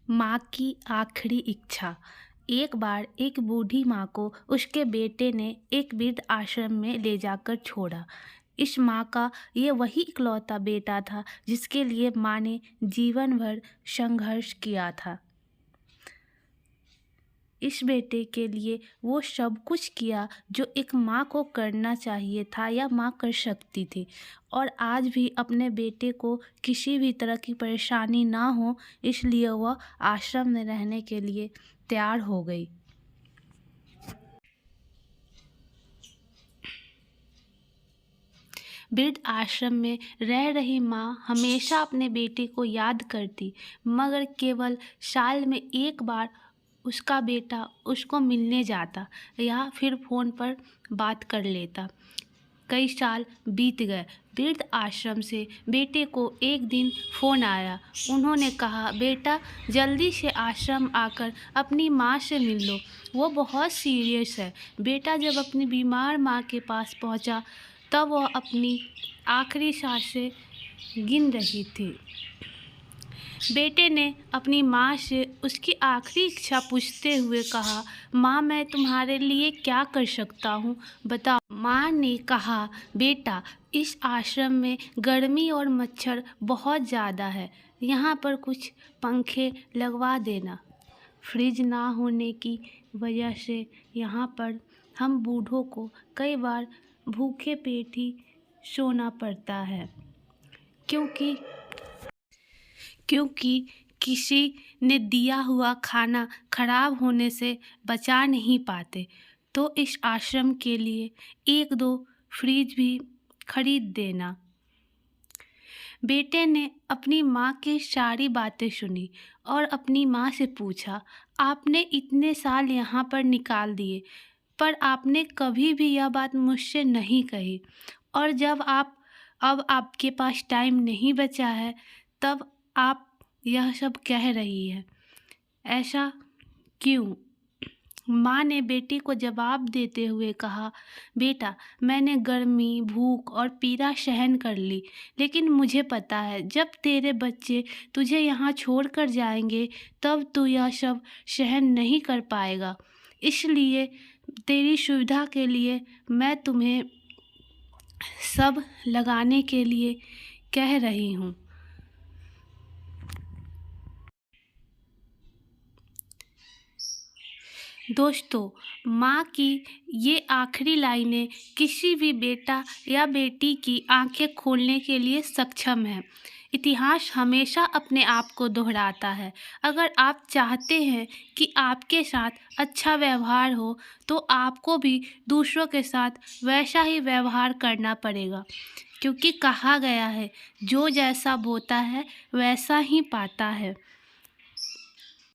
माँ की आखिरी इच्छा। एक बार एक बूढ़ी माँ को उसके बेटे ने एक वृद्ध आश्रम में ले जाकर छोड़ा। इस माँ का ये वही इकलौता बेटा था जिसके लिए माँ ने जीवन भर संघर्ष किया था। इस बेटे के लिए वो सब कुछ किया जो एक माँ को करना चाहिए था या माँ कर सकती थी, और आज भी अपने बेटे को किसी भी तरह की परेशानी ना हो इसलिए वह आश्रम में रहने के लिए तैयार हो गई। वृद्ध आश्रम में रह रही माँ हमेशा अपने बेटे को याद करती, मगर केवल साल में एक बार उसका बेटा उसको मिलने जाता या फिर फ़ोन पर बात कर लेता। कई साल बीत गए। वृद्ध आश्रम से बेटे को एक दिन फ़ोन आया। उन्होंने कहा, बेटा जल्दी से आश्रम आकर अपनी माँ से मिल लो, वो बहुत सीरियस है। बेटा जब अपनी बीमार माँ के पास पहुँचा तब वह अपनी आखिरी सांसें गिन रही थी। बेटे ने अपनी माँ से उसकी आखिरी इच्छा पूछते हुए कहा, माँ मैं तुम्हारे लिए क्या कर सकता हूँ, बताओ। माँ ने कहा, बेटा इस आश्रम में गर्मी और मच्छर बहुत ज़्यादा है, यहाँ पर कुछ पंखे लगवा देना। फ्रिज ना होने की वजह से यहाँ पर हम बूढ़ों को कई बार भूखे पेट ही सोना पड़ता है, क्योंकि किसी ने दिया हुआ खाना खराब होने से बचा नहीं पाते। तो इस आश्रम के लिए एक दो फ्रिज भी खरीद देना। बेटे ने अपनी माँ की सारी बातें सुनी और अपनी माँ से पूछा, आपने इतने साल यहाँ पर निकाल दिए पर आपने कभी भी यह बात मुझसे नहीं कही, और जब अब आपके पास टाइम नहीं बचा है तब आप यह सब कह रही है, ऐसा क्यों? माँ ने बेटी को जवाब देते हुए कहा, बेटा मैंने गर्मी, भूख और पीड़ा सहन कर ली, लेकिन मुझे पता है जब तेरे बच्चे तुझे यहाँ छोड़कर जाएंगे तब तू यह सब सहन नहीं कर पाएगा। इसलिए तेरी सुविधा के लिए मैं तुम्हें सब लगाने के लिए कह रही हूँ। दोस्तों, माँ की ये आखिरी लाइनें किसी भी बेटा या बेटी की आंखें खोलने के लिए सक्षम है। इतिहास हमेशा अपने आप को दोहराता है। अगर आप चाहते हैं कि आपके साथ अच्छा व्यवहार हो तो आपको भी दूसरों के साथ वैसा ही व्यवहार करना पड़ेगा, क्योंकि कहा गया है जो जैसा बोता है वैसा ही पाता है।